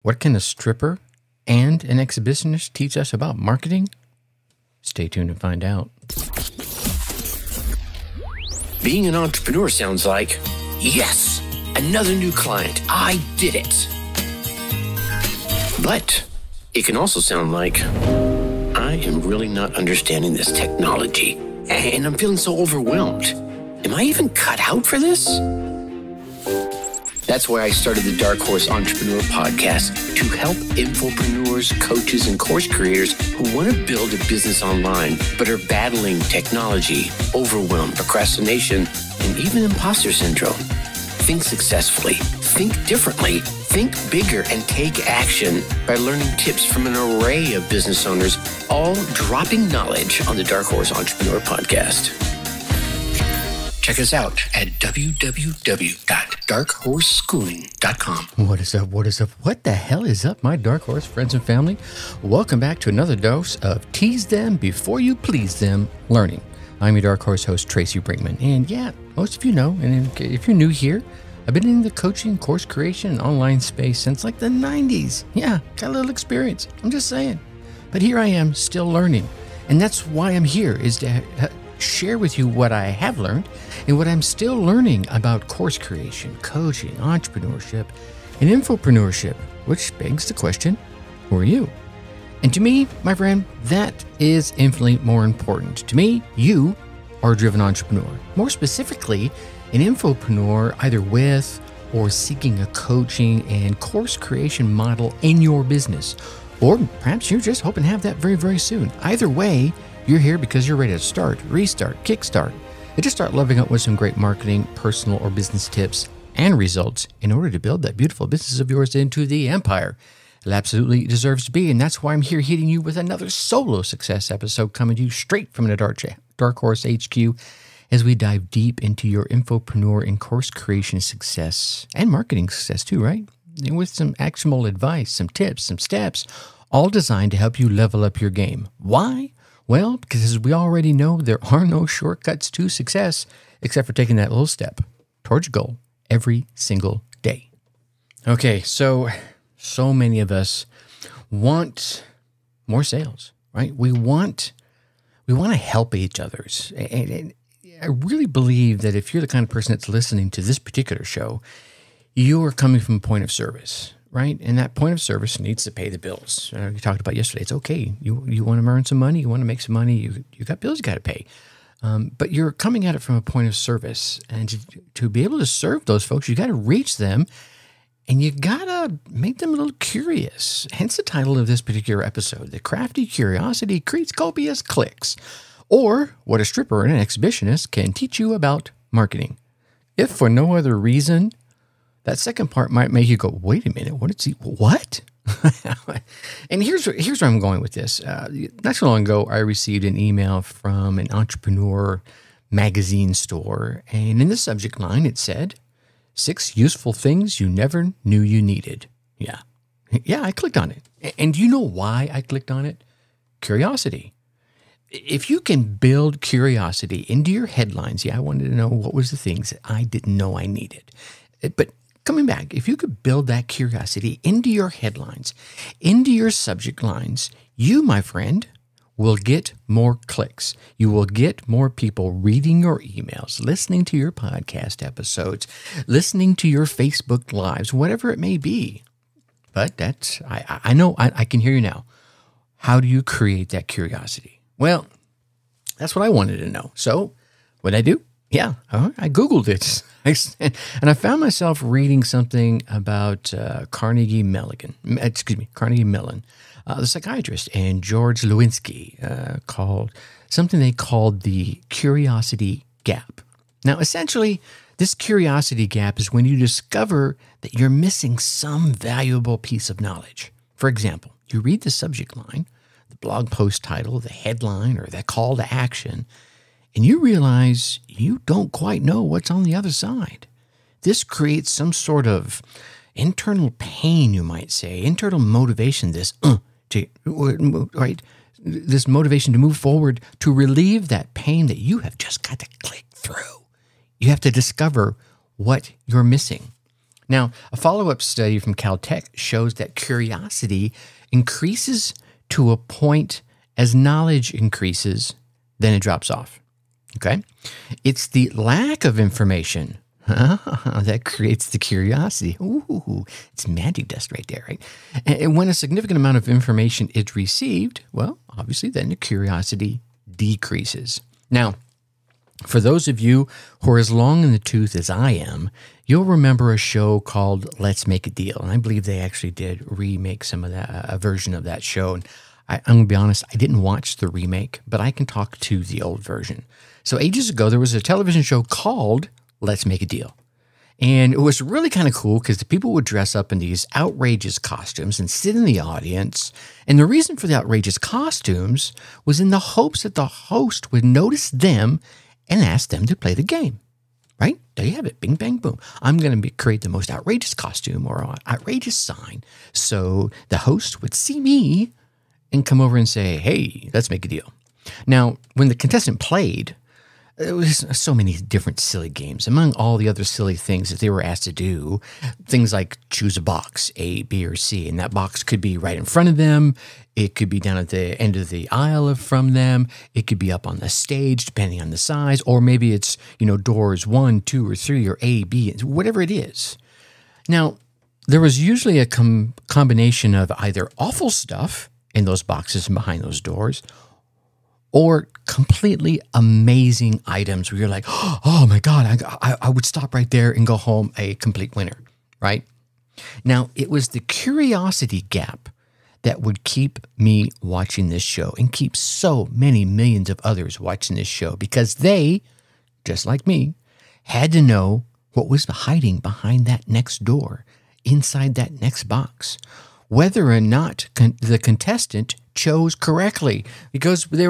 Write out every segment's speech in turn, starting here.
What can a stripper and an exhibitionist teach us about marketing? Stay tuned and find out. Being an entrepreneur sounds like, yes, another new client. I did it. But it can also sound like, I am really not understanding this technology, and I'm feeling so overwhelmed. Am I even cut out for this? That's why I started the Dark Horse Entrepreneur Podcast, to help infopreneurs, coaches, and course creators who want to build a business online but are battling technology, overwhelm, procrastination, and even imposter syndrome. Think successfully, think differently, think bigger, and take action by learning tips from an array of business owners, all dropping knowledge on the Dark Horse Entrepreneur Podcast. Check us out at www.darkhorseschooling.com. What is up? What is up? What the hell is up, my Dark Horse friends and family? Welcome back to another dose of Tease Them Before You Please Them learning. I'm your Dark Horse host, Tracy Brinkman. And yeah, most of you know, and if you're new here, I've been in the coaching, course creation, and online space since like the 90s. Yeah, got a little experience. I'm just saying. But here I am still learning. And that's why I'm here, is to share with you what I have learned and what I'm still learning about course creation, coaching, entrepreneurship, and infopreneurship, which begs the question, who are you? And to me, my friend, that is infinitely more important. To me, you are a driven entrepreneur. More specifically, an infopreneur, either with or seeking a coaching and course creation model in your business. Or perhaps you're just hoping to have that very, very soon. Either way, you're here because you're ready to start, restart, kickstart, and just start leveling up with some great marketing, personal or business tips and results in order to build that beautiful business of yours into the empire it absolutely deserves to be. And that's why I'm here hitting you with another solo success episode coming to you straight from the Dark Horse HQ as we dive deep into your infopreneur and course creation success and marketing success too, right? And with some actionable advice, some tips, some steps, all designed to help you level up your game. Why? Well, because as we already know, there are no shortcuts to success except for taking that little step towards your goal every single day. Okay, so many of us want more sales, right? We want to help each other. And I really believe that if you're the kind of person that's listening to this particular show, you are coming from a point of service, right? And that point of service needs to pay the bills. We talked about yesterday. It's okay. You want to earn some money. You want to make some money. You got bills you got to pay. But you're coming at it from a point of service. And to be able to serve those folks, you got to reach them. And you got to make them a little curious. Hence the title of this particular episode, The Crafty Curiosity Creates Copious Clicks. Or what a stripper and an exhibitionist can teach you about marketing. If for no other reason, that second part might make you go, wait a minute, what? And here's where I'm going with this. Not so long ago, I received an email from an entrepreneur magazine store. And in the subject line, it said, 6 useful things you never knew you needed. Yeah, I clicked on it. And do you know why I clicked on it? Curiosity. If you can build curiosity into your headlines, I wanted to know what was the things that I didn't know I needed. But coming back, if you could build that curiosity into your headlines, into your subject lines, you, my friend, will get more clicks. You will get more people reading your emails, listening to your podcast episodes, listening to your Facebook Lives, whatever it may be. But that's, I know, I can hear you now. How do you create that curiosity? Well, that's what I wanted to know. So what did I do? Yeah, I Googled it. And I found myself reading something about Carnegie Mellon, the psychiatrist, and George Lewinsky, called something they called the curiosity gap. Now, essentially, this curiosity gap is when you discover that you're missing some valuable piece of knowledge. For example, you read the subject line, the blog post title, the headline, or the call to action, and you realize you don't quite know what's on the other side. This creates some sort of internal pain, you might say, internal motivation, this motivation to move forward, to relieve that pain that you have just got to click through. You have to discover what you're missing. Now, a follow-up study from Caltech shows that curiosity increases to a point as knowledge increases, then it drops off. Okay? It's the lack of information that creates the curiosity. Ooh, it's magic dust right there, right? And when a significant amount of information is received, well, obviously then the curiosity decreases. Now, for those of you who are as long in the tooth as I am, you'll remember a show called Let's Make a Deal. And I believe they actually did remake some of that, a version of that show. And I'm going to be honest, I didn't watch the remake, but I can talk to the old version. So ages ago, there was a television show called Let's Make a Deal. And it was really kind of cool because the people would dress up in these outrageous costumes and sit in the audience. And the reason for the outrageous costumes was in the hopes that the host would notice them and ask them to play the game. Right? There you have it. Bing, bang, boom. I'm going to create the most outrageous costume or outrageous sign. So the host would see me and come over and say, hey, let's make a deal. Now, when the contestant played, there was so many different silly games. Among all the other silly things that they were asked to do, things like choose a box, A, B, or C. And that box could be right in front of them. It could be down at the end of the aisle from them. It could be up on the stage, depending on the size. Or maybe it's, doors 1, 2, or 3, or A, B, whatever it is. Now, there was usually a combination of either awful stuff in those boxes and behind those doors, or completely amazing items where you're like, oh my God, I would stop right there and go home a complete winner, right? Now, it was the curiosity gap that would keep me watching this show and keep so many millions of others watching this show because they, just like me, had to know what was hiding behind that next door, inside that next box, whether or not the contestant chose correctly, because they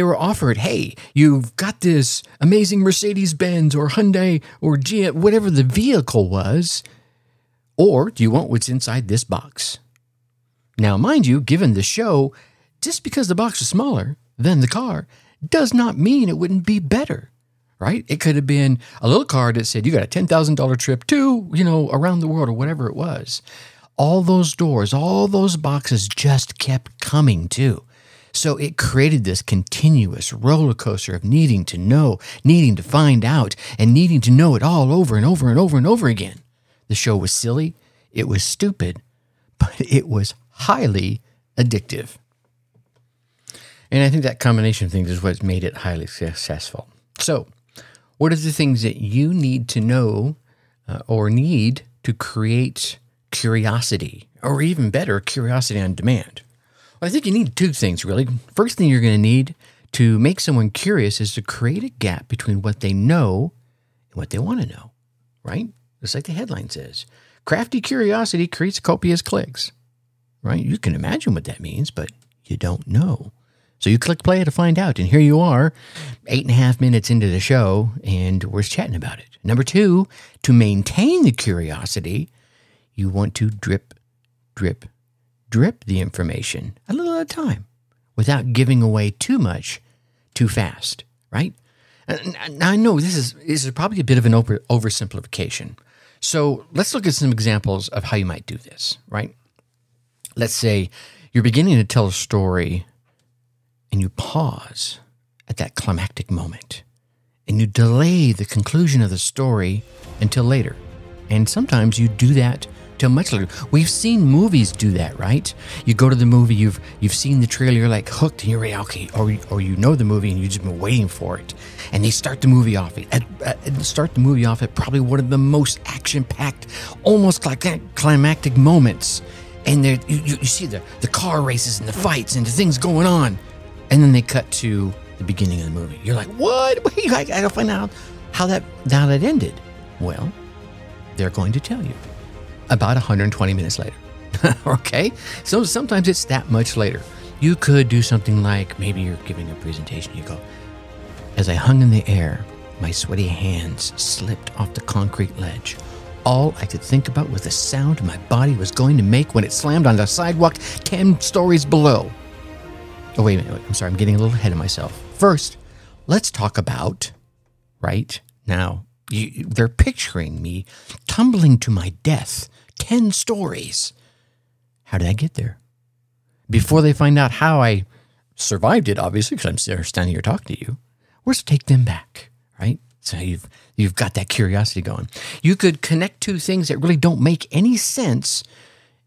were offered, hey, you've got this amazing Mercedes-Benz or Hyundai or GM, whatever the vehicle was, or do you want what's inside this box? Now, mind you, given the show, just because the box is smaller than the car does not mean it wouldn't be better, right? It could have been a little card that said you got a $10,000 trip to, around the world or whatever it was. All those doors, all those boxes just kept coming too. So it created this continuous roller coaster of needing to know, needing to find out, and needing to know it all over and over and over and over again. The show was silly, it was stupid, but it was highly addictive. And I think that combination of things is what made it highly successful. So what are the things that you need to know or need to create curiosity, or even better, curiosity on demand? Well, I think you need two things, really. First thing you're going to need to make someone curious is to create a gap between what they know and what they want to know, right? Just like the headline says, Crafty Curiosity creates copious clicks, right? You can imagine what that means, but you don't know. So you click play to find out, and here you are, 8.5 minutes into the show, and we're chatting about it. Number two, to maintain the curiosity, you want to drip, drip, drip the information a little at a time without giving away too much too fast, right? Now, I know this is probably a bit of an oversimplification. So let's look at some examples of how you might do this, right? Let's say you're beginning to tell a story and you pause at that climactic moment and you delay the conclusion of the story until later. And sometimes you do that till much later. We've seen movies do that, right? You go to the movie, you've seen the trailer, you're like hooked, and you're like, okay, or you know the movie and you've just been waiting for it. And they start the movie off at probably one of the most action-packed, almost like climactic moments. And you see the car races and the fights and the things going on. And then they cut to the beginning of the movie. You're like, what? Wait, I gotta find out how that ended. Well, they're going to tell you about 120 minutes later. Okay? So sometimes it's that much later. You could do something like, maybe you're giving a presentation. You go, as I hung in the air, my sweaty hands slipped off the concrete ledge. All I could think about was the sound my body was going to make when it slammed on the sidewalk 10 stories below. Oh, wait a minute. I'm sorry. I'm getting a little ahead of myself. First, let's talk about, right now, They're picturing me tumbling to my death. 10 stories. How did I get there? Before they find out how I survived it, obviously, because I'm standing here talking to you, let's take them back, right? So you've got that curiosity going. You could connect two things that really don't make any sense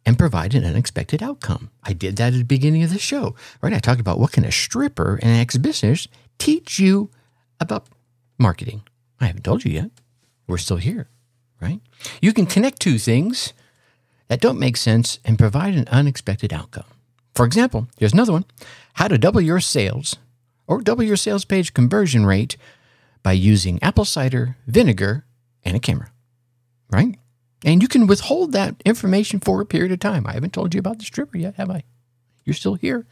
and provide an unexpected outcome. I did that at the beginning of the show, right? I talked about what can a stripper and an exhibitionist teach you about marketing. I haven't told you yet. We're still here, right? You can connect two things that don't make sense and provide an unexpected outcome. For example, here's another one. How to double your sales or double your sales page conversion rate by using apple cider vinegar and a camera, right? And you can withhold that information for a period of time. I haven't told you about the stripper yet, have I? You're still here.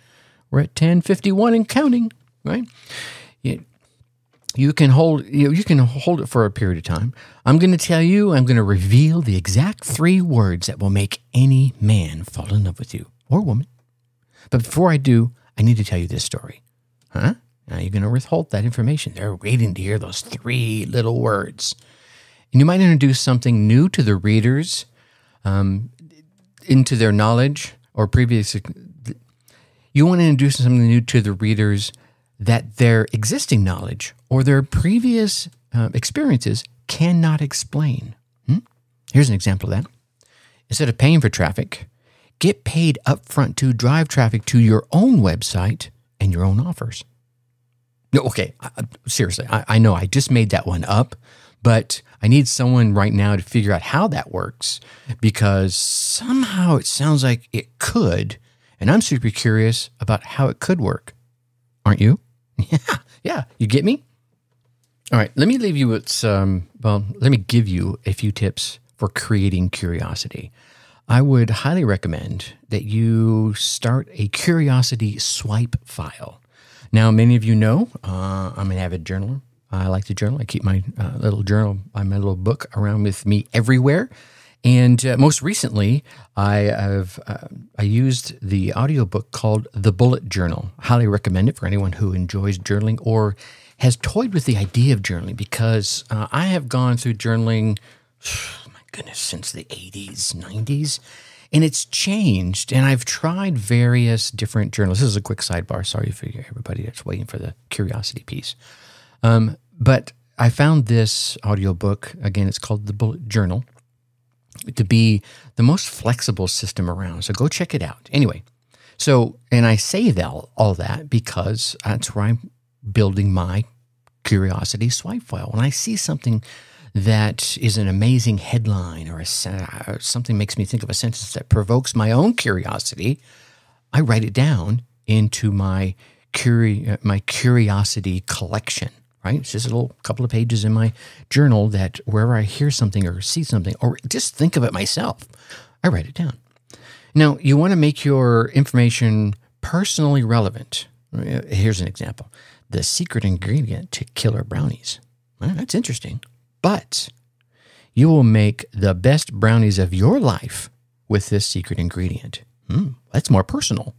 We're at 10:51 and counting, right? You can hold it for a period of time. I'm going to reveal the exact 3 words that will make any man fall in love with you or woman. But before I do, I need to tell you this story. Huh? Now you're going to withhold that information. They're waiting to hear those 3 little words. And you might introduce something new to the readers into their knowledge or previous. You want to introduce something new to the readers that their existing knowledge or their previous experiences cannot explain. Here's an example of that. Instead of paying for traffic, get paid upfront to drive traffic to your own website and your own offers. No, okay, seriously, I know I just made that one up, but I need someone right now to figure out how that works because somehow it sounds like it could, and I'm super curious about how it could work. Aren't you? Yeah, you get me? All right, let me leave you with let me give you a few tips for creating curiosity. I would highly recommend that you start a curiosity swipe file. Now, many of you know I'm an avid journaler. I like to journal. I keep my little journal, my little book around with me everywhere. And most recently, I used the audiobook called The Bullet Journal. Highly recommend it for anyone who enjoys journaling or has toyed with the idea of journaling because I have gone through journaling, my goodness, since the 80s, 90s. And it's changed, and I've tried various different journals. This is a quick sidebar. Sorry for everybody that's waiting for the curiosity piece. But I found this audiobook, again, it's called The Bullet Journal, to be the most flexible system around. So go check it out. Anyway, and I say all that because that's where I'm building my curiosity swipe file. When I see something that is an amazing headline or something makes me think of a sentence that provokes my own curiosity, I write it down into my curiosity collection, right? It's just a little couple of pages in my journal that wherever I hear something or see something or just think of it myself, I write it down. Now, you want to make your information personally relevant. Here's an example. The secret ingredient to killer brownies. Well, that's interesting. But you will make the best brownies of your life with this secret ingredient. That's more personal.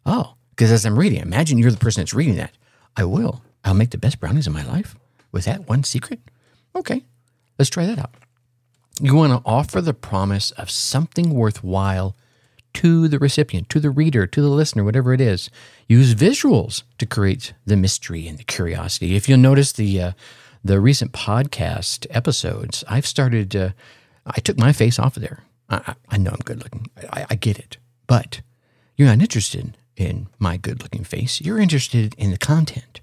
Oh, because as I'm reading, imagine you're the person that's reading that. I'll make the best brownies of my life with that one secret. Okay, let's try that out. You want to offer the promise of something worthwhile to the recipient, to the reader, to the listener, whatever it is. Use visuals to create the mystery and the curiosity. If you'll notice the recent podcast episodes, I've started, I took my face off of there. I know I'm good looking. I get it. But you're not interested in my good looking face. You're interested in the content.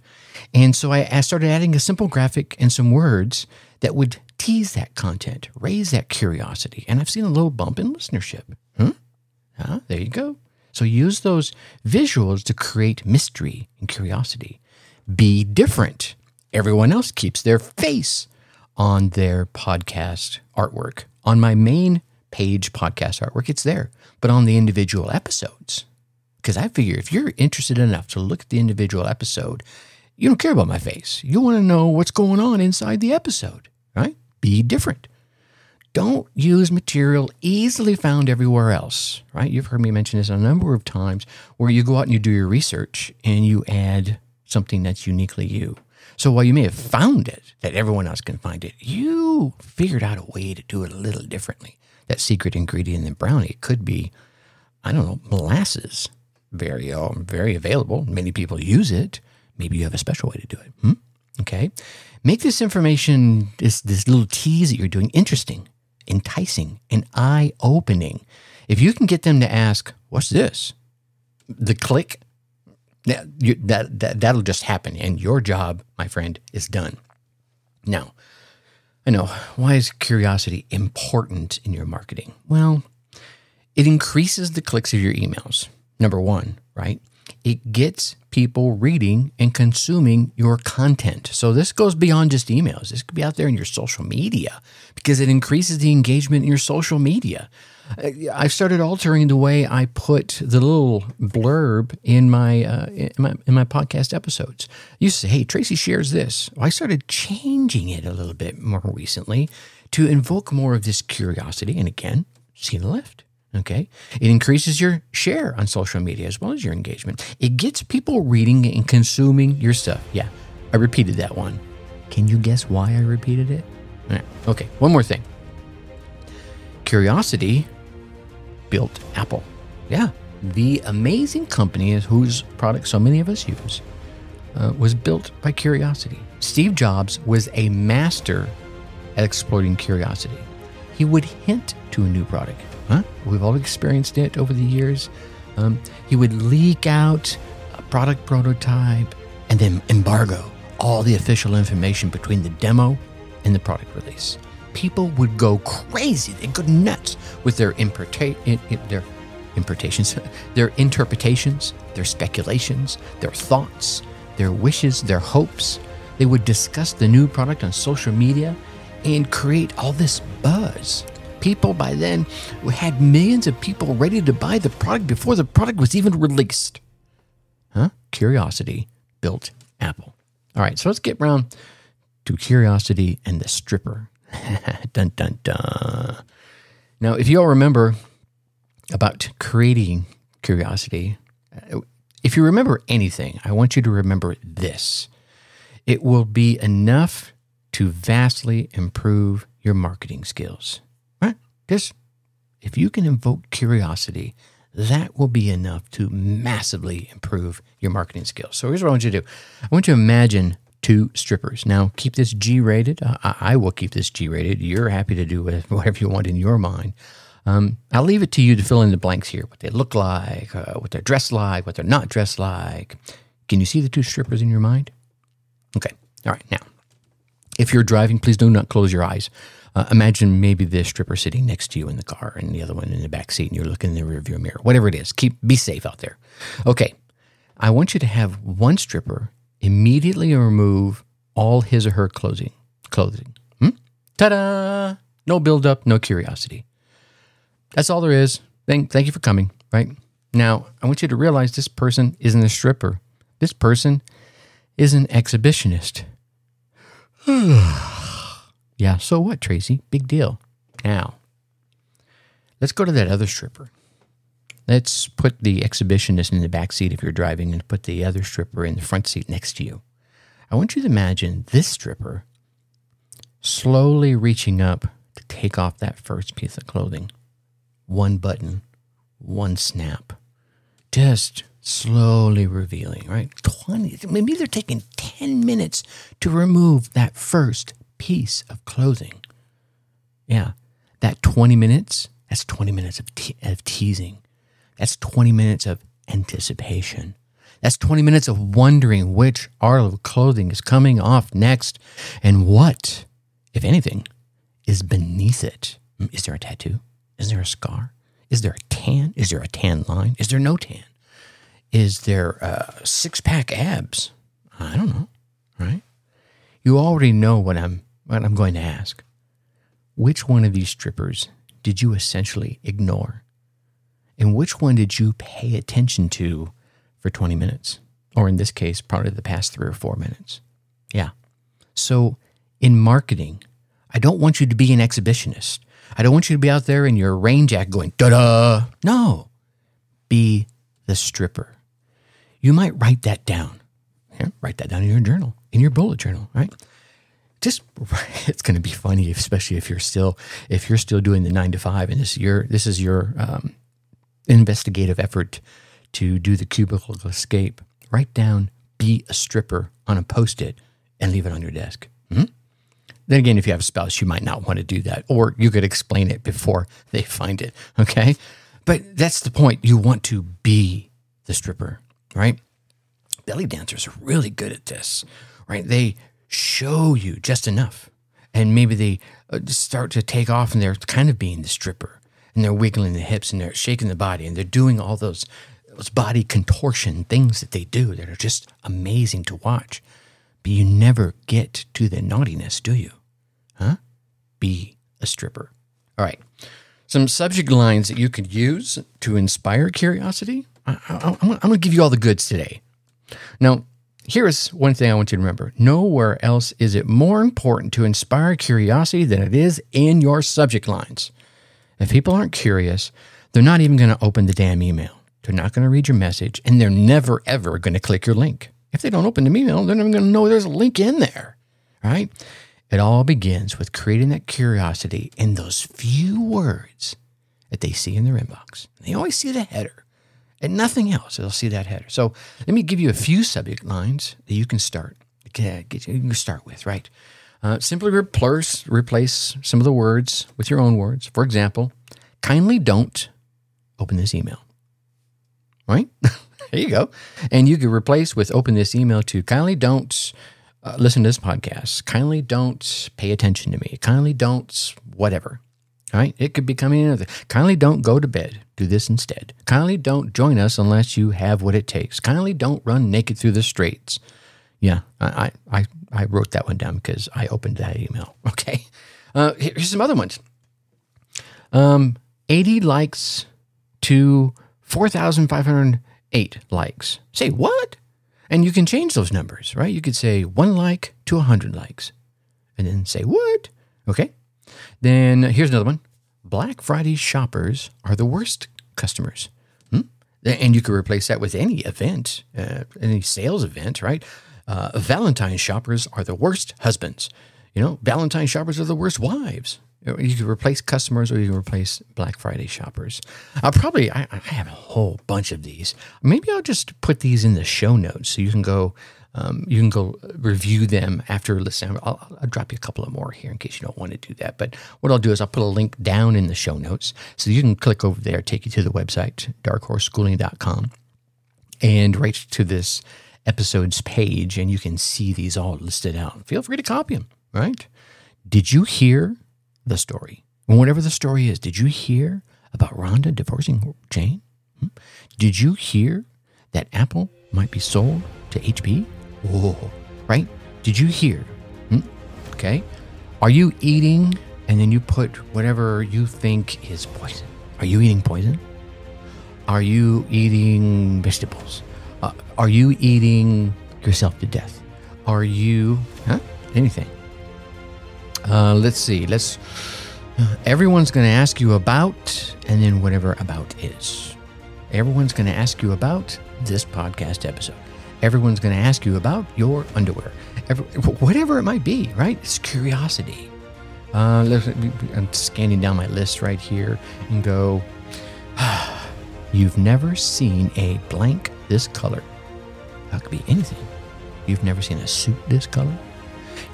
And so I started adding a simple graphic and some words that would tease that content, raise that curiosity. And I've seen a little bump in listenership. There you go. So use those visuals to create mystery and curiosity. Be different. Everyone else keeps their face on their podcast artwork. On my main page podcast artwork, it's there. But on the individual episodes, because I figure if you're interested enough to look at the individual episode, you don't care about my face. You want to know what's going on inside the episode, right? Be different. Don't use material easily found everywhere else, right? You've heard me mention this a number of times where you go out and you do your research and you add something that's uniquely you. So while you may have found it, that everyone else can find it, you figured out a way to do it a little differently. That secret ingredient in brownie could be, I don't know, molasses. Very available. Many people use it. Maybe you have a special way to do it. Okay. Make this information, this little tease that you're doing, interesting, enticing, and eye-opening. If you can get them to ask, what's this? The click, that'll just happen. And your job, my friend, is done. Now, I know, why is curiosity important in your marketing? Well, it increases the clicks of your emails. Number one, right? It gets people reading and consuming your content. So this goes beyond just emails. This could be out there in your social media because it increases the engagement in your social media. I've started altering the way I put the little blurb in my podcast episodes. I used to say, hey, Tracy shares this. Well, I started changing it a little bit more recently to invoke more of this curiosity. And again, see the lift. Okay. It increases your share on social media as well as your engagement. It gets people reading and consuming your stuff. Yeah, I repeated that one. Can you guess why I repeated it? Okay, one more thing. Curiosity built Apple. Yeah, the amazing company whose product so many of us use was built by curiosity. Steve Jobs was a master at exploiting curiosity. He would hint to a new product. We've all experienced it over the years. He would leak out a product prototype and then embargo all the official information between the demo and the product release. People would go crazy. They'd go nuts with their interpretations, their speculations, their thoughts, their wishes, their hopes. They would discuss the new product on social media and create all this buzz. People by then had millions of people ready to buy the product before the product was even released. Curiosity built Apple. All right, so let's get around to curiosity and the stripper. Dun, dun, dun. Now, if you all remember about creating curiosity, if you remember anything, I want you to remember this. It will be enough to vastly improve your marketing skills. Just, if you can invoke curiosity, that will be enough to massively improve your marketing skills. So here's what I want you to do. I want you to imagine two strippers. Now, keep this G-rated. I will keep this G-rated. You're happy to do whatever you want in your mind. I'll leave it to you to fill in the blanks here. What they look like, what they're dressed like, what they're not dressed like. Can you see the two strippers in your mind? Okay. All right. Now, if you're driving, please do not close your eyes. Imagine maybe the stripper sitting next to you in the car and the other one in the back seat and you're looking in the rearview mirror. Whatever it is, be safe out there. Okay, I want you to have one stripper immediately remove all his or her clothing. Ta-da! No buildup, no curiosity. That's all there is. Thank you for coming, right? Now, I want you to realize this person isn't a stripper. This person is an exhibitionist. Yeah, so what, Tracy? Big deal. Now, let's go to that other stripper. Let's put the exhibitionist in the back seat if you're driving and put the other stripper in the front seat next to you. I want you to imagine this stripper slowly reaching up to take off that first piece of clothing. One button, one snap. Just slowly revealing, right? Maybe they're taking 10 minutes to remove that first piece of clothing. Yeah, that 20 minutes, that's 20 minutes of teasing. That's 20 minutes of anticipation. That's 20 minutes of wondering which article of clothing is coming off next and what, if anything, is beneath it. Is there a tattoo? Is there a scar? Is there a tan? Is there a tan line? Is there no tan? Is there six-pack abs? I don't know, right? You already know what I'm going to ask. Which one of these strippers did you essentially ignore? And which one did you pay attention to for 20 minutes? Or in this case, probably the past 3 or 4 minutes. Yeah. So in marketing, I don't want you to be an exhibitionist. I don't want you to be out there in your rain jacket going, da-da. No. Be the stripper. You might write that down. Here, write that down in your journal. in your bullet journal, right? Just, it's going to be funny, especially if you're still doing the 9 to 5 and this is your investigative effort to do the cubicle escape. Write down "be a stripper" on a Post-it and leave it on your desk. Then again, if you have a spouse, you might not want to do that, or you could explain it before they find it. Okay, but that's the point. You want to be the stripper, right? Belly dancers are really good at this, right? They show you just enough, and maybe they start to take off, and they're kind of being the stripper, and they're wiggling the hips, and they're shaking the body, and they're doing all those body contortion things that they do that are just amazing to watch. But you never get to the naughtiness, do you? Huh? Be a stripper. All right. Some subject lines that you could use to inspire curiosity. I'm going to give you all the goods today. Now, here is one thing I want you to remember. Nowhere else is it more important to inspire curiosity than it is in your subject lines. If people aren't curious, they're not even going to open the damn email. They're not going to read your message, and they're never, ever going to click your link. If they don't open the email, they're never going to know there's a link in there, right? It all begins with creating that curiosity in those few words that they see in their inbox. They always see the header and nothing else. They'll see that header. So let me give you a few subject lines that you can start. You can start with, right? Simply replace some of the words with your own words. For example, kindly don't open this email, right? There you go. And you could replace with open this email to kindly don't listen to this podcast. Kindly don't pay attention to me. Kindly don't whatever. All right? It could be coming in. Kindly don't go to bed. Do this instead. Kindly don't join us unless you have what it takes. Kindly don't run naked through the streets. Yeah, I wrote that one down because I opened that email. Okay. Here's some other ones. 80 likes to 4,508 likes. Say what? And you can change those numbers, right? You could say 1 like to 100 likes. And then say what? Okay. Then here's another one. Black Friday shoppers are the worst customers. And you could replace that with any event, any sales event, right? Valentine shoppers are the worst husbands. You know, Valentine shoppers are the worst wives. You can replace customers, or you can replace Black Friday shoppers. I have a whole bunch of these. Maybe I'll just put these in the show notes so you can go review them after listening. I'll drop you a couple of more here in case you don't want to do that. But what I'll do is I'll put a link down in the show notes so you can click over there, take you to the website, darkhorseschooling.com, and right to this episode's page, and you can see these all listed out. Feel free to copy them, right? Did you hear the story? And whatever the story is, did you hear about Rhonda divorcing Jane? Did you hear that Apple might be sold to HP? Whoa, right? Did you hear? Okay. Are you eating and then you put whatever you think is poison? Are you eating poison? Are you eating vegetables? Are you eating yourself to death? Are you, anything? Let's see. Everyone's going to ask you about, and then whatever about is. Everyone's going to ask you about this podcast episode. Everyone's going to ask you about your underwear. Whatever it might be, right? It's curiosity. I'm scanning down my list right here and go, you've never seen a blank this color. That could be anything. You've never seen a suit this color.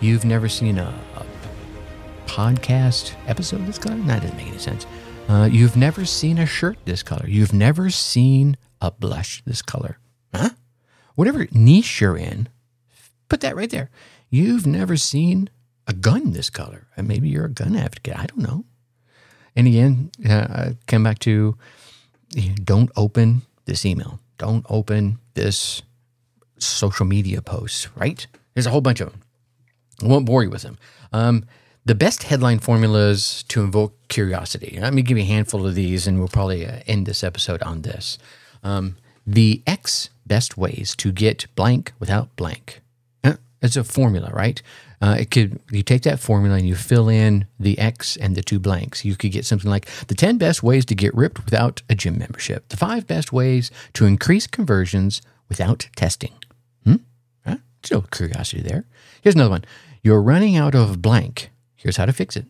You've never seen a podcast episode this color. That doesn't make any sense. You've never seen a shirt this color. You've never seen a blush this color. Huh? Whatever niche you're in, put that right there. You've never seen a gun this color. And maybe you're a gun advocate. I don't know. And again, come back to don't open this email. Don't open this social media post, right? There's a whole bunch of them. I won't bore you with them. The best headline formulas to invoke curiosity. Let me give you a handful of these, and we'll probably end this episode on this. The X best ways to get blank without blank. It's a formula, right? You take that formula and you fill in the X and the 2 blanks. You could get something like the 10 best ways to get ripped without a gym membership. The 5 best ways to increase conversions without testing. Still curiosity there. Here's another one. You're running out of blank. Here's how to fix it.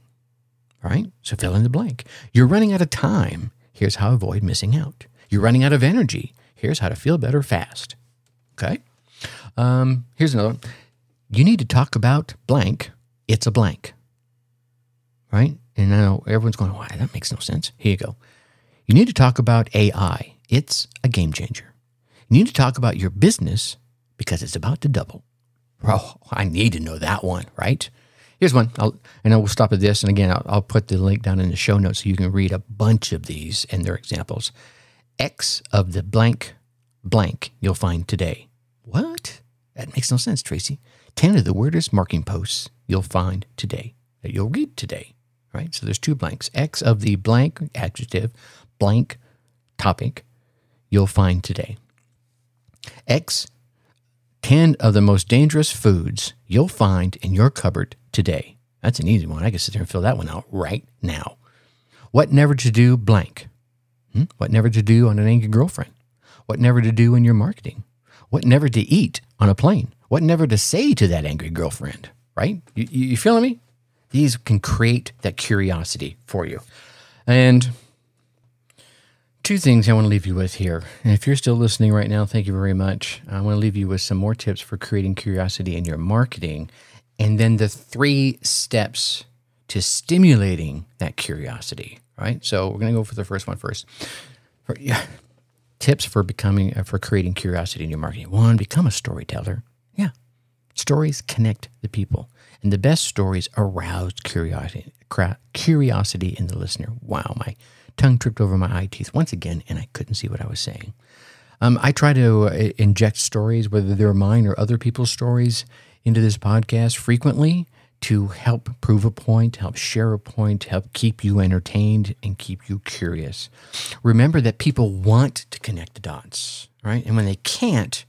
All right? So fill in the blank. You're running out of time. Here's how to avoid missing out. You're running out of energy. Here's how to feel better fast. Okay? Here's another one. You need to talk about blank. It's a blank. Right? And now everyone's going, why? That makes no sense. Here you go. You need to talk about AI. It's a game changer. You need to talk about your business because it's about to double. Oh, I need to know that one, right? Here's one. We'll stop at this. And again, I'll put the link down in the show notes so you can read a bunch of these and their examples. X of the blank you'll find today. What? That makes no sense, Tracy. 10 of the weirdest marketing posts you'll find today, that you'll read today, right? So there's 2 blanks. X of the blank adjective, blank topic you'll find today. X, 10 of the most dangerous foods you'll find in your cupboard today. That's an easy one. I can sit there and fill that one out right now. What never to do blank. What never to do on an angry girlfriend. What never to do in your marketing. What never to eat on a plane. What never to say to that angry girlfriend, right? You feeling me? These can create that curiosity for you. And 2 things I want to leave you with here. And if you're still listening right now, thank you very much. I want to leave you with some more tips for creating curiosity in your marketing. And then the 3 steps to stimulating that curiosity, right? So we're going to go for the first one first. Tips for creating curiosity in your marketing. 1, become a storyteller. Yeah. Stories connect the people. And the best stories arouse curiosity in the listener. Wow, my tongue tripped over my eye teeth once again, and I couldn't see what I was saying. I try to inject stories, whether they're mine or other people's stories, into this podcast frequently to help prove a point, help share a point, help keep you entertained and keep you curious. Remember that people want to connect the dots, right? And when they can't,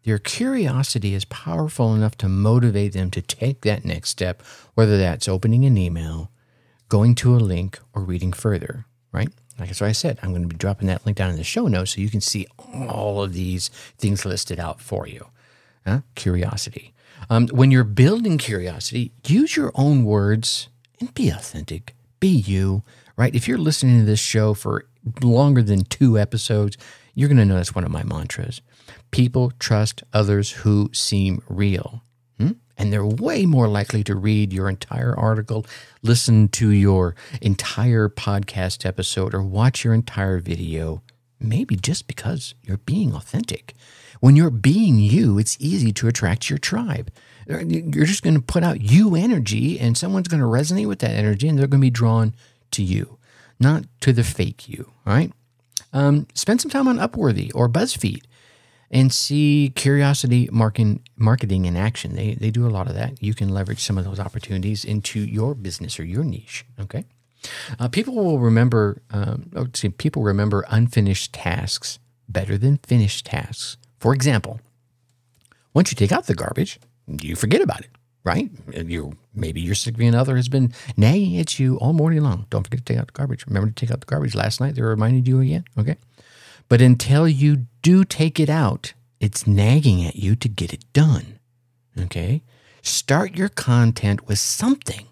their curiosity is powerful enough to motivate them to take that next step, whether that's opening an email, going to a link, or reading further, right? Like I said, I'm going to be dropping that link down in the show notes so you can see all of these things listed out for you. Curiosity. When you're building curiosity, use your own words and be authentic. Be you, right? If you're listening to this show for longer than 2 episodes, you're going to know that's one of my mantras. People trust others who seem real. And they're way more likely to read your entire article, listen to your entire podcast episode, or watch your entire video, maybe just because you're being authentic. When you're being you, it's easy to attract your tribe. You're just going to put out you energy, and someone's going to resonate with that energy, and they're going to be drawn to you, not to the fake you, all right? Spend some time on Upworthy or BuzzFeed and see curiosity marketing in action. They do a lot of that. You can leverage some of those opportunities into your business or your niche, okay? People will remember, people remember unfinished tasks better than finished tasks. For example, once you take out the garbage, you forget about it, right? Maybe your significant other has been nagging at you all morning long. Don't forget to take out the garbage. Remember to take out the garbage last night. They reminded you again, okay? But until you do take it out, it's nagging at you to get it done, okay? Start your content with something,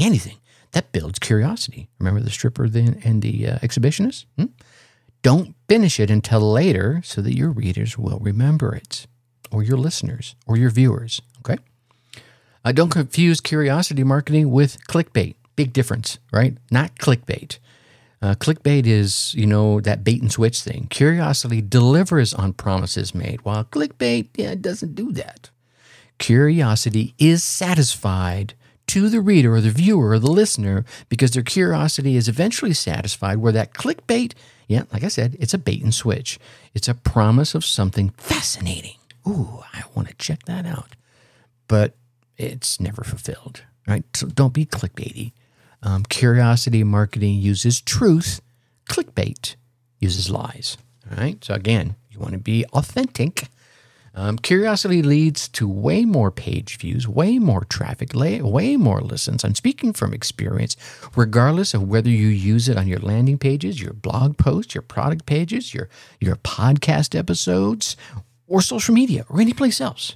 anything, that builds curiosity. Remember the stripper and the exhibitionist? Don't finish it until later so that your readers will remember it, or your listeners, or your viewers, okay? Don't confuse curiosity marketing with clickbait. Big difference, right? Not clickbait. Clickbait is, that bait and switch thing. Curiosity delivers on promises made, while clickbait, it doesn't do that. Curiosity is satisfied to the reader or the viewer or the listener because their curiosity is eventually satisfied, where that clickbait, like I said, it's a bait and switch. It's a promise of something fascinating. Ooh, I want to check that out. But it's never fulfilled, right? So don't be clickbaity. Curiosity marketing uses truth. Clickbait uses lies. All right. So again, you want to be authentic. Curiosity leads to way more page views, way more traffic, way more listens. I'm speaking from experience, regardless of whether you use it on your landing pages, your blog posts, your product pages, your podcast episodes, or social media, or any place else.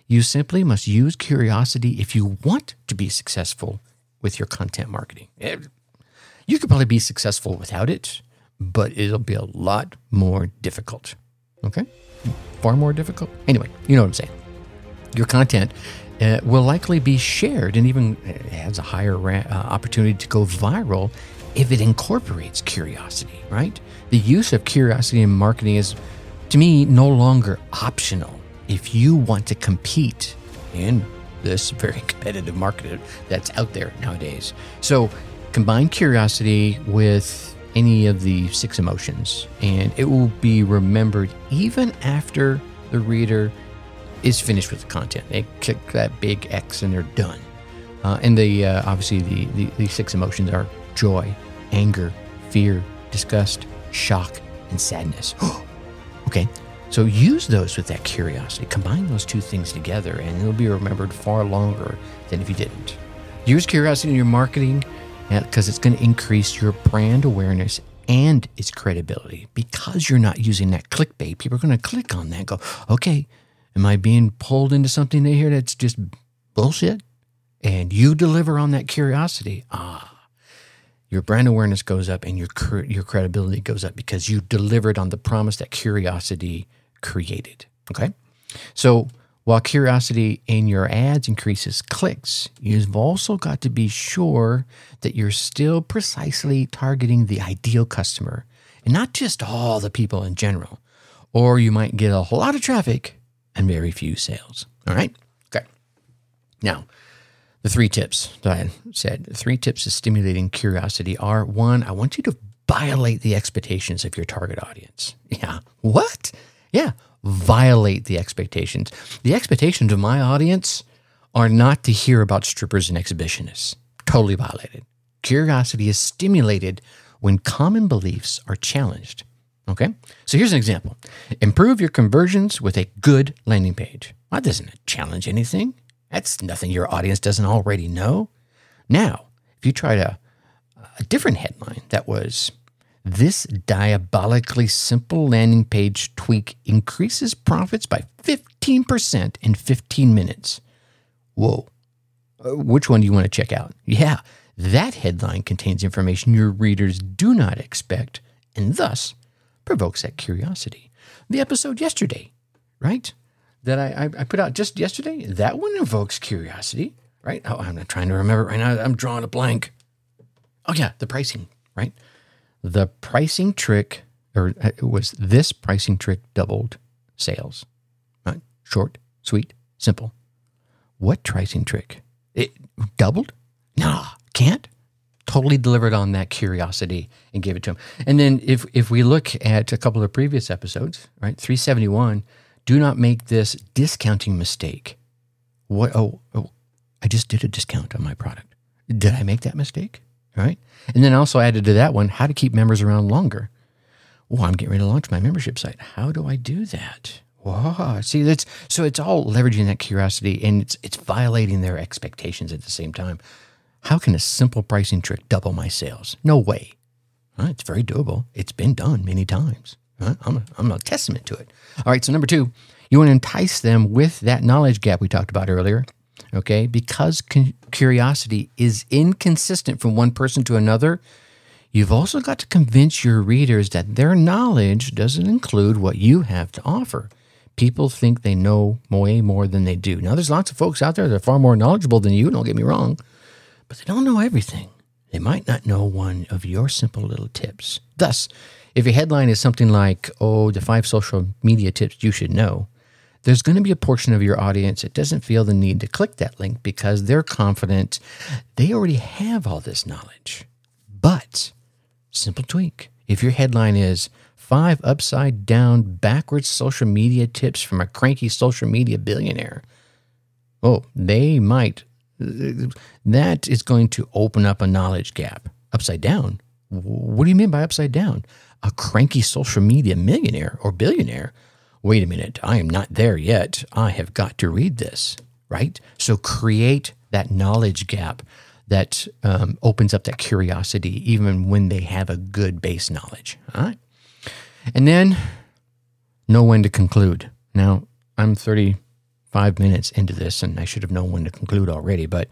You simply must use curiosity if you want to be successful with your content marketing. You could probably be successful without it, but it'll be a lot more difficult. Okay? Far more difficult. Anyway, you know what I'm saying. Your content will likely be shared and even has a higher opportunity to go viral if it incorporates curiosity, right? The use of curiosity in marketing is, to me, no longer optional if you want to compete in this very competitive market that's out there nowadays. So combine curiosity with any of the 6 emotions, and it will be remembered even after the reader is finished with the content. They click that big X and they're done. And obviously the 6 emotions are joy, anger, fear, disgust, shock, and sadness. Okay, so use those with that curiosity. Combine those 2 things together, and it'll be remembered far longer than if you didn't. Use curiosity in your marketing because it's going to increase your brand awareness and its credibility. Because you're not using that clickbait, people are going to click on that and go, okay, am I being pulled into something here that's just bullshit? And you deliver on that curiosity. Your brand awareness goes up and your credibility goes up because you delivered on the promise that curiosity created. Okay? So while curiosity in your ads increases clicks, you've also got to be sure that you're still precisely targeting the ideal customer and not just all the people in general. Or you might get a lot of traffic and very few sales. All right? Okay. Now, the 3 tips that I said, 3 tips to stimulating curiosity are: 1, I want you to violate the expectations of your target audience. Yeah. What? Yeah. Violate the expectations. The expectations of my audience are not to hear about strippers and exhibitionists. Totally violated. Curiosity is stimulated when common beliefs are challenged. Okay? So here's an example. Improve your conversions with a good landing page. That doesn't challenge anything. That's nothing your audience doesn't already know. Now, if you tried a different headline that was, this diabolically simple landing page tweak increases profits by 15% in 15 minutes. Whoa. Which one do you want to check out? Yeah, that headline contains information your readers do not expect and thus provokes that curiosity. The episode yesterday, right? That I put out just yesterday, that one invokes curiosity, right? Oh, I'm not trying to remember right now. I'm drawing a blank. Oh, yeah, the pricing, right? The pricing trick, or it was this pricing trick doubled sales. Right? Short, sweet, simple. What pricing trick? It doubled? Nah, can't. Totally delivered on that curiosity and gave it to him. And then if we look at a couple of previous episodes, right? 371, do not make this discounting mistake. What? Oh, I just did a discount on my product. Did I make that mistake? Right? And then also added to that one, how to keep members around longer. Oh, I'm getting ready to launch my membership site. How do I do that? Wow. See, so it's all leveraging that curiosity, and it's violating their expectations at the same time. How can a simple pricing trick double my sales? No way. It's very doable. It's been done many times. I'm a testament to it. All right, so number 2, you want to entice them with that knowledge gap we talked about earlier. Okay, because curiosity is inconsistent from one person to another, you've also got to convince your readers that their knowledge doesn't include what you have to offer. People think they know way more than they do. Now, there's lots of folks out there that are far more knowledgeable than you, don't get me wrong, but they don't know everything. They might not know one of your simple little tips. Thus, if your headline is something like, the 5 social media tips you should know, there's going to be a portion of your audience that doesn't feel the need to click that link because they're confident they already have all this knowledge. But, simple tweak. If your headline is 5 upside down backwards social media tips from a cranky social media billionaire, they might. That is going to open up a knowledge gap. Upside down? What do you mean by upside down? A cranky social media millionaire or billionaire? Wait a minute, I am not there yet. I have got to read this, right? So create that knowledge gap that opens up that curiosity even when they have a good base knowledge, all right? And then know when to conclude. Now, I'm 35 5 minutes into this, and I should have known when to conclude already, but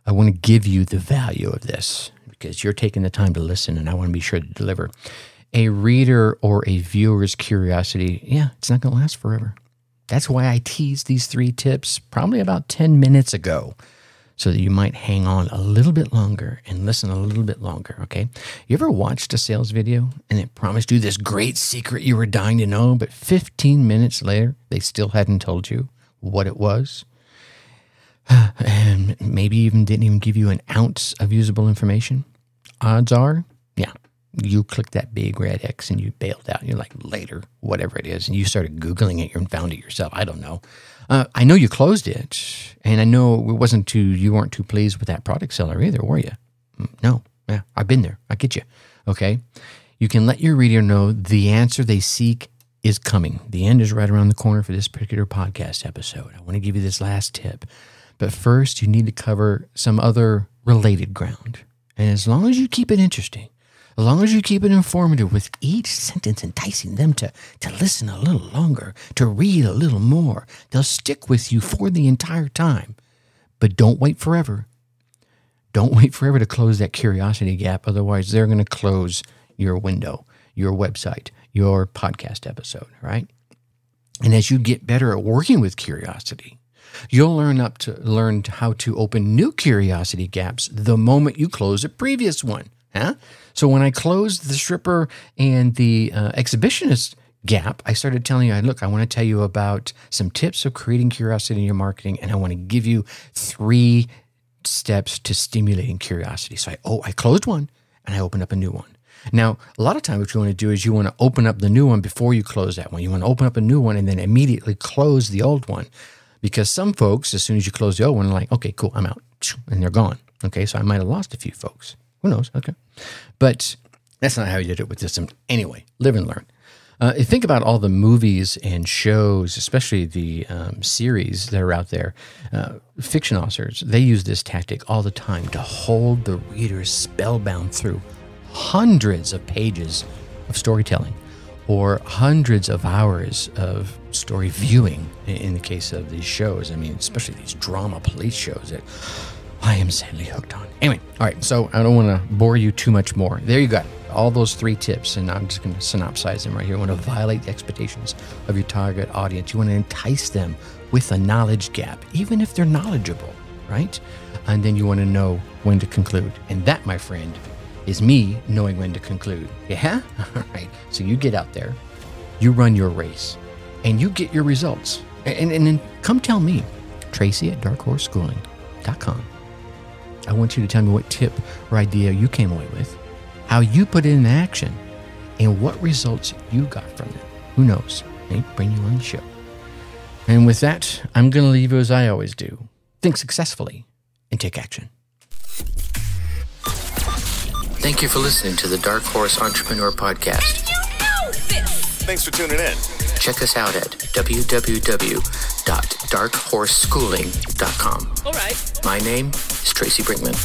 I want to give you the value of this because you're taking the time to listen, and I want to be sure to deliver. A reader or a viewer's curiosity, it's not going to last forever. That's why I teased these 3 tips probably about 10 minutes ago, so that you might hang on a little bit longer and listen a little bit longer, okay? You ever watched a sales video and it promised you this great secret you were dying to know, but 15 minutes later, they still hadn't told you what it was? And maybe even didn't even give you an ounce of usable information? Odds are, you clicked that big red X and you bailed out. You're like, later, whatever it is, and you started Googling it and found it yourself. I don't know. I know you closed it, and I know you weren't too pleased with that product seller either, were you? No. Yeah, I've been there. I get you. Okay? You can let your reader know the answer they seek is coming. The end is right around the corner for this particular podcast episode. I want to give you this last tip. But first, you need to cover some other related ground. And as long as you keep it interesting, as long as you keep it informative with each sentence enticing them to listen a little longer, to read a little more, they'll stick with you for the entire time. But don't wait forever. Don't wait forever to close that curiosity gap. Otherwise, they're going to close your window, your website, your podcast episode, right? And as you get better at working with curiosity, you'll learn how to open new curiosity gaps the moment you close a previous one. Huh? So when I closed the stripper and the exhibitionist gap, I started telling you, look, I want to tell you about some tips of creating curiosity in your marketing, and I want to give you 3 steps to stimulating curiosity. So I closed one, and I opened up a new one. Now, a lot of times what you want to do is you want to open up the new one before you close that one. You want to open up a new one and then immediately close the old one. Because some folks, as soon as you close the old one, are like, okay, cool, I'm out. And they're gone. Okay, so I might have lost a few folks. Who knows? Okay. But that's not how you did it with this. Anyway, live and learn. Think about all the movies and shows, especially the series that are out there. Fiction authors, they use this tactic all the time to hold the reader spellbound through hundreds of pages of storytelling or hundreds of hours of story viewing in the case of these shows. I mean, especially these drama police shows that I am sadly hooked on. Anyway, all right, so I don't want to bore you too much more. There you go. All those 3 tips, and I'm just going to synopsize them right here. You want to violate the expectations of your target audience. You want to entice them with a knowledge gap, even if they're knowledgeable, right? And then you want to know when to conclude. And that, my friend, is me knowing when to conclude. Yeah? All right. So you get out there, you run your race, and you get your results. And then come tell me, Tracy@darkhorseschooling.com. I want you to tell me what tip or idea you came away with, how you put it in action, and what results you got from it. Who knows? Maybe bring you on the show. And with that, I'm going to leave you as I always do. Think successfully and take action. Thank you for listening to the Dark Horse Entrepreneur Podcast. You know this! Thanks for tuning in. Check us out at www.darkhorseschooling.com. All right. My name is Tracy Brinkman.